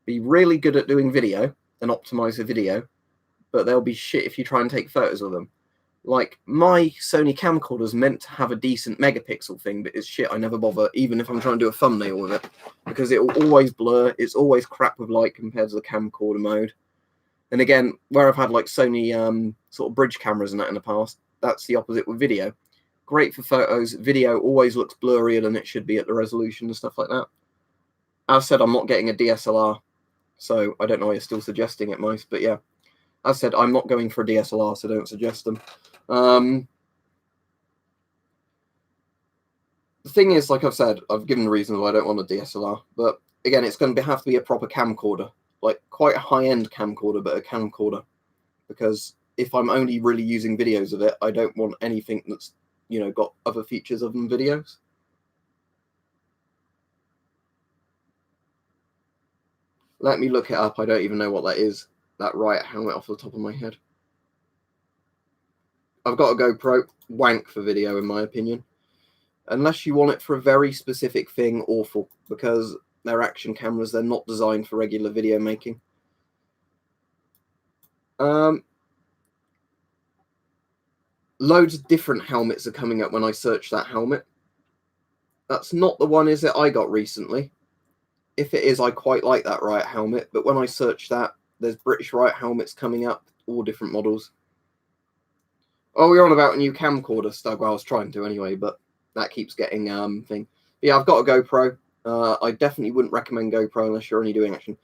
be really good at doing video and optimize the video, but they'll be shit if you try and take photos with them. Like, my Sony camcorder's meant to have a decent megapixel thing, but it's shit. I never bother, even if I'm trying to do a thumbnail with it, because it will always blur. It's always crap with light compared to the camcorder mode. And again, where I've had like Sony sort of bridge cameras and that in the past, that's the opposite with video. Great for photos. Video always looks blurrier than it should be at the resolution and stuff like that. As said, I'm not getting a DSLR, so I don't know why you're still suggesting it, Mice, but yeah. As said, I'm not going for a DSLR, so don't suggest them. The thing is, like I've said, I've given the reasons why I don't want a DSLR, but again, it's going to have to be a proper camcorder, like quite a high-end camcorder, but a camcorder, because if I'm only really using videos of it, I don't want anything that's, you know, got other features other than videos. Let me look it up. I don't even know what that is, that Riot helmet off the top of my head. I've got a GoPro, wank for video in my opinion. Unless you want it for a very specific thing, awful, because they're action cameras, they're not designed for regular video making. Loads of different helmets are coming up when I search that helmet. That's not the one, is it, I got recently? If it is, I quite like that Riot helmet, but when I search that, there's British Riot helmets coming up, all different models. Oh, we're on about a new camcorder, Stug. Well, I was trying to anyway, but that keeps getting thing. But yeah, I've got a GoPro. I definitely wouldn't recommend GoPro unless you're only doing action.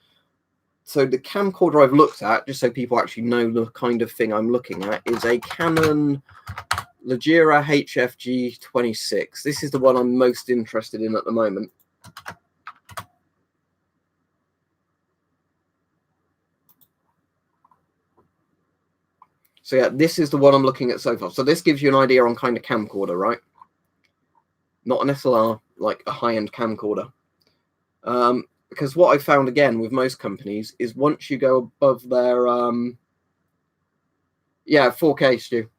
So the camcorder I've looked at, just so people actually know the kind of thing I'm looking at, is a Canon Leggera HFG 26. This is the one I'm most interested in at the moment. So yeah, this is the one I'm looking at so far. So this gives you an idea on kind of camcorder, right? Not an SLR, like a high-end camcorder. Because what I found again with most companies is once you go above their yeah, 4K, Stu.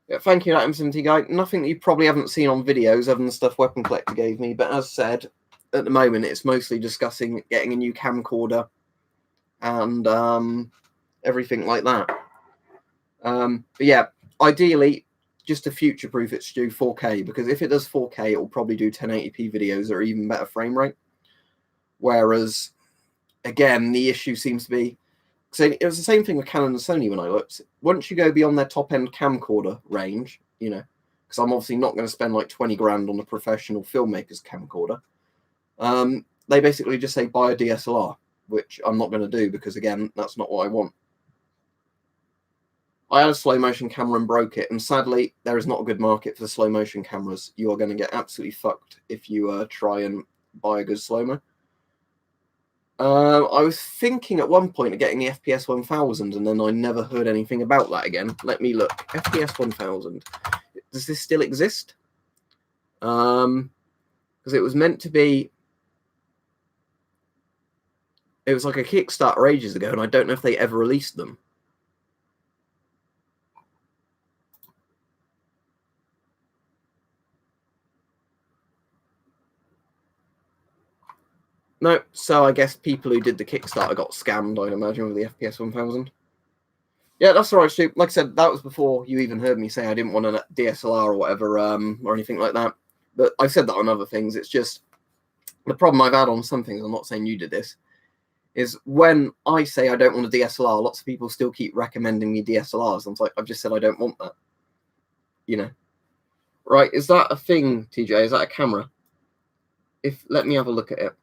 Yeah, thank you, that M70 guy. Nothing that you probably haven't seen on videos other than stuff Weapon Collector gave me, but as said, at the moment it's mostly discussing getting a new camcorder and everything like that. But yeah, ideally, just to future-proof it, Stu, 4K, because if it does 4K, it will probably do 1080p videos or even better frame rate. Whereas, again, the issue seems to be, so it was the same thing with Canon and Sony when I looked. Once you go beyond their top-end camcorder range, you know, because I'm obviously not going to spend like 20 grand on a professional filmmaker's camcorder, they basically just say buy a DSLR. which I'm not going to do because, again, that's not what I want. I had a slow motion camera and broke it, and sadly, there is not a good market for slow motion cameras. You are going to get absolutely fucked if you try and buy a good slow-mo. I was thinking at one point of getting the FPS 1000, and then I never heard anything about that again. Let me look. FPS 1000. Does this still exist? Because it was meant to be. It was like a Kickstarter ages ago, and I don't know if they ever released them. No, so I guess people who did the Kickstarter got scammed, I'd imagine, with the FPS 1000. Yeah, that's all right, Stu. Like I said, that was before you even heard me say I didn't want a DSLR or whatever, or anything like that. But I've said that on other things. It's just the problem I've had on some things, I'm not saying you did this, is when I say I don't want a DSLR, lots of people still keep recommending me DSLRs. I'm like, I've just said I don't want that. You know. Right, is that a thing, TJ? Is that a camera? Let me have a look at it.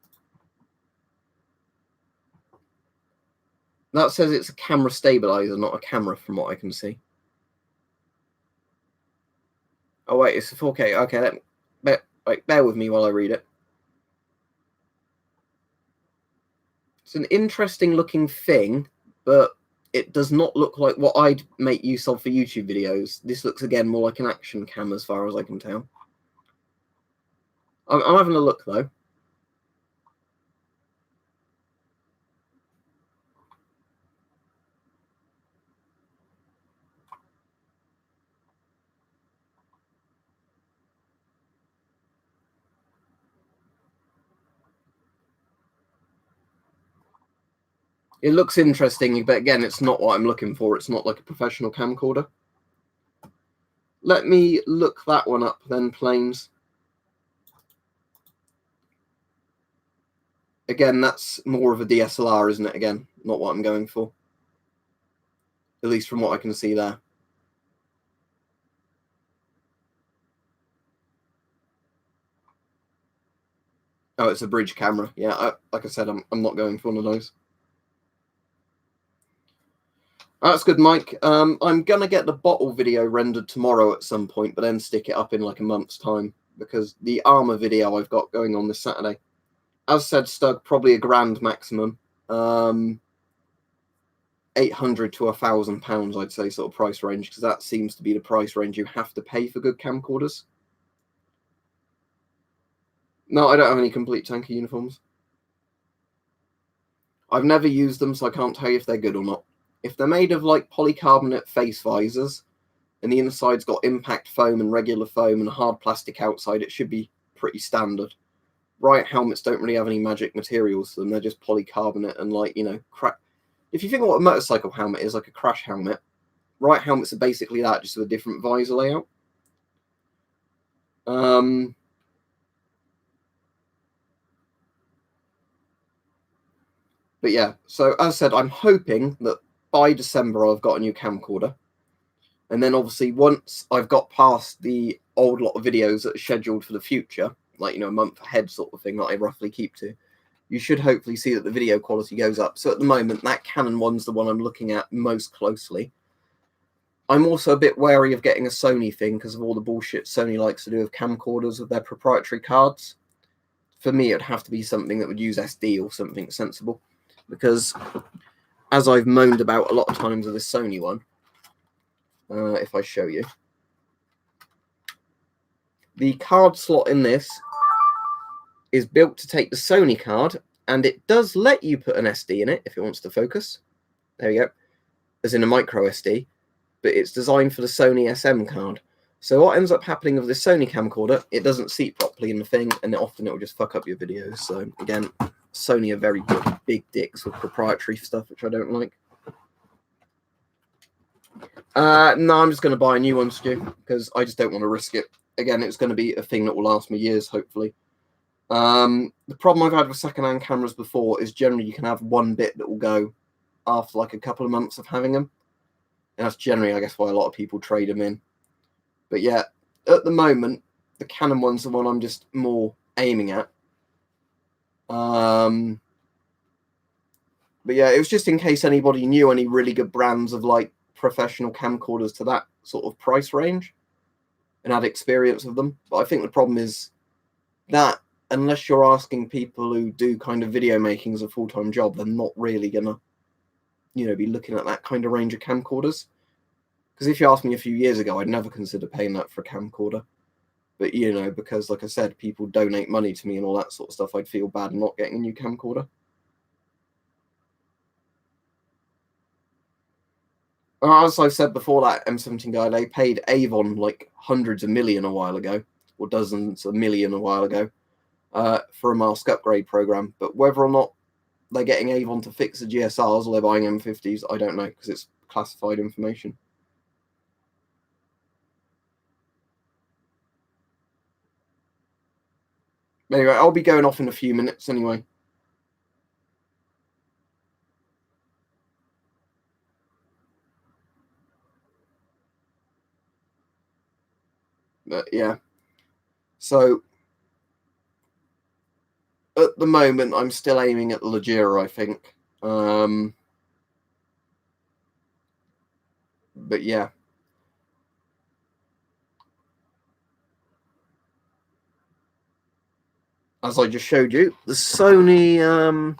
That says it's a camera stabilizer, not a camera, from what I can see. Oh wait, it's a 4K. Okay, bear with me while I read it. It's an interesting looking thing, but it does not look like what I'd make use of for YouTube videos. This looks again more like an action cam as far as I can tell. I'm having a look though. It looks interesting, but again, it's not what I'm looking for. It's not like a professional camcorder. Let me look that one up then, Planes. Again, that's more of a DSLR, isn't it? Again, not what I'm going for. At least from what I can see there. Oh, it's a bridge camera. Yeah, like I said, I'm not going for one of those. That's good, Mike. I'm going to get the bottle video rendered tomorrow at some point, but then stick it up in like a month's time, because the armor video I've got going on this Saturday. As said, Stug, probably £1,000 maximum. 800 to £1,000, I'd say, sort of price range, because that seems to be the price range you have to pay for good camcorders. No, I don't have any complete tanker uniforms. I've never used them, so I can't tell you if they're good or not. If they're made of like polycarbonate face visors, and the inside's got impact foam and regular foam and hard plastic outside, it should be pretty standard. Riot helmets don't really have any magic materials to them. They're just polycarbonate and, like, you know, if you think of what a motorcycle helmet is, like a crash helmet, Riot helmets are basically that, just with a different visor layout. But yeah, so as I said, I'm hoping that by December I've got a new camcorder. And then obviously once I've got past the old lot of videos that are scheduled for the future, like, you know, a month ahead sort of thing that I roughly keep to, you should hopefully see that the video quality goes up. So at the moment, that Canon one's the one I'm looking at most closely. I'm also a bit wary of getting a Sony thing because of all the bullshit Sony likes to do with camcorders with their proprietary cards. For me, it'd have to be something that would use SD or something sensible. Because, as I've moaned about a lot of times with this Sony one, if I show you, the card slot in this is built to take the Sony card, and it does let you put an SD in it if it wants to focus. There we go. As in a micro SD, but it's designed for the Sony SM card. So what ends up happening with this Sony camcorder, it doesn't seat properly in the thing, and often it will just fuck up your videos. So again, Sony are very big dicks with proprietary stuff, which I don't like. No, I'm just going to buy a new one, Stu, because I just don't want to risk it. Again, it's going to be a thing that will last me years, hopefully. The problem I've had with second-hand cameras before is generally you can have one bit that will go after like a couple of months of having them. And that's generally, I guess, why a lot of people trade them in. But yeah, at the moment, the Canon one's the one I'm just more aiming at. But yeah, it was just in case anybody knew any really good brands of like professional camcorders to that sort of price range and had experience of them. But I think the problem is that unless you're asking people who do kind of video making as a full-time job, they're not really gonna, be looking at that kind of range of camcorders. Because if you asked me a few years ago, I'd never consider paying that for a camcorder. But because like I said, people donate money to me and all that sort of stuff, I'd feel bad not getting a new camcorder. As I said before, that M17 guy, they paid Avon like hundreds of million a while ago, or dozens of million a while ago, for a mask upgrade program. But whether or not they're getting Avon to fix the GSRs or they're buying M50s, I don't know, because it's classified information. Anyway, I'll be going off in a few minutes anyway. But yeah. So at the moment, I'm still aiming at the Leggera, I think. But yeah. As I just showed you, the Sony,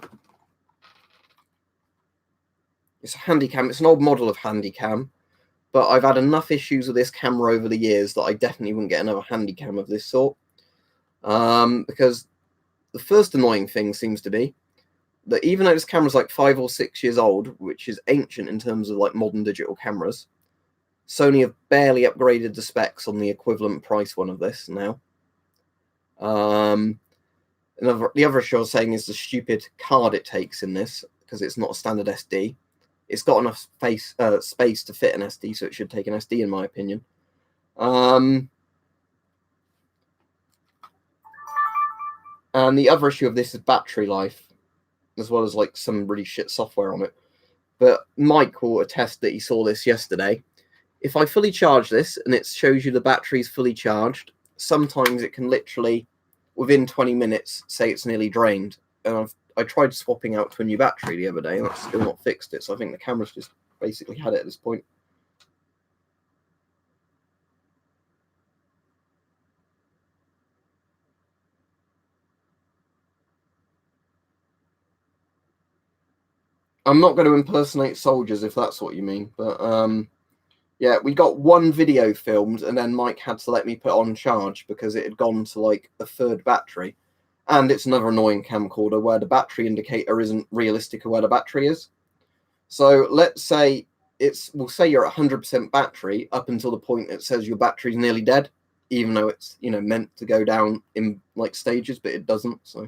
it's a Handycam. It's an old model of Handycam, but I've had enough issues with this camera over the years that I definitely wouldn't get another Handycam of this sort. Because the first annoying thing seems to be that even though this camera's like 5 or 6 years old, which is ancient in terms of like modern digital cameras, Sony have barely upgraded the specs on the equivalent price one of this now. The other issue I was saying is the stupid card it takes in this, because it's not a standard SD. It's got enough space to fit an SD, so it should take an SD in my opinion. And the other issue of this is battery life, as well as like some really shit software on it. But Mike will attest that he saw this yesterday. If I fully charge this and it shows you the battery's fully charged, sometimes it can literally, within 20 minutes, say it's nearly drained. And I tried swapping out to a new battery the other day and that's still not fixed it. So I think the camera's just basically had it at this point. I'm not going to impersonate soldiers if that's what you mean, but yeah, we got one video filmed and then Mike had to let me put on charge because it had gone to like a third battery. And it's another annoying camcorder where the battery indicator isn't realistic of where the battery is. So let's say we'll say you're at 100% battery up until the point it says your battery's nearly dead, even though it's, meant to go down in like stages, but it doesn't. So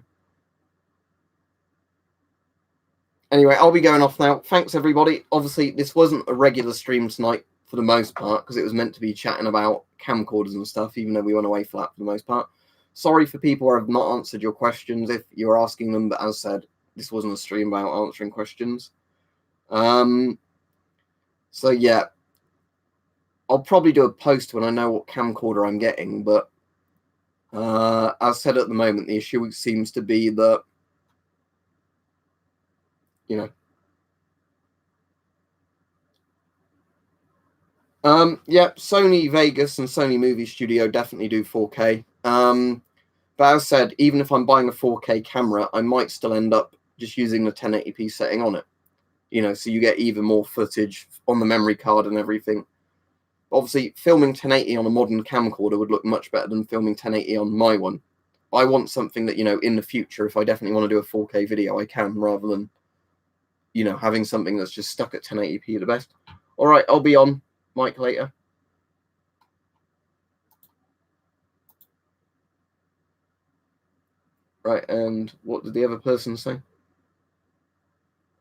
anyway, I'll be going off now. Thanks everybody. Obviously, this wasn't a regular stream tonight for the most part because it was meant to be chatting about camcorders and stuff, even though we went away for that for the most part. Sorry for people who have not answered your questions if you're asking them, but as said, this wasn't a stream about answering questions. So yeah, I'll probably do a post when I know what camcorder I'm getting, but as said, at the moment, the issue seems to be that, yeah, Sony Vegas and Sony Movie Studio definitely do 4K. But as said, even if I'm buying a 4K camera, I might still end up just using the 1080p setting on it. So you get even more footage on the memory card and everything. Obviously, filming 1080 on a modern camcorder would look much better than filming 1080 on my one. I want something that, in the future, if I definitely want to do a 4K video, I can, rather than, having something that's just stuck at 1080p at the best. All right, I'll be on, Mike, later. Right, and what did the other person say?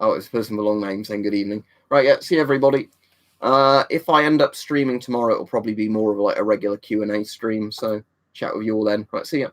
Oh, it's a person with a long name saying good evening. Right, yeah, see everybody. If I end up streaming tomorrow, it'll probably be more of like a regular Q&A stream, so chat with you all then. Right, see ya.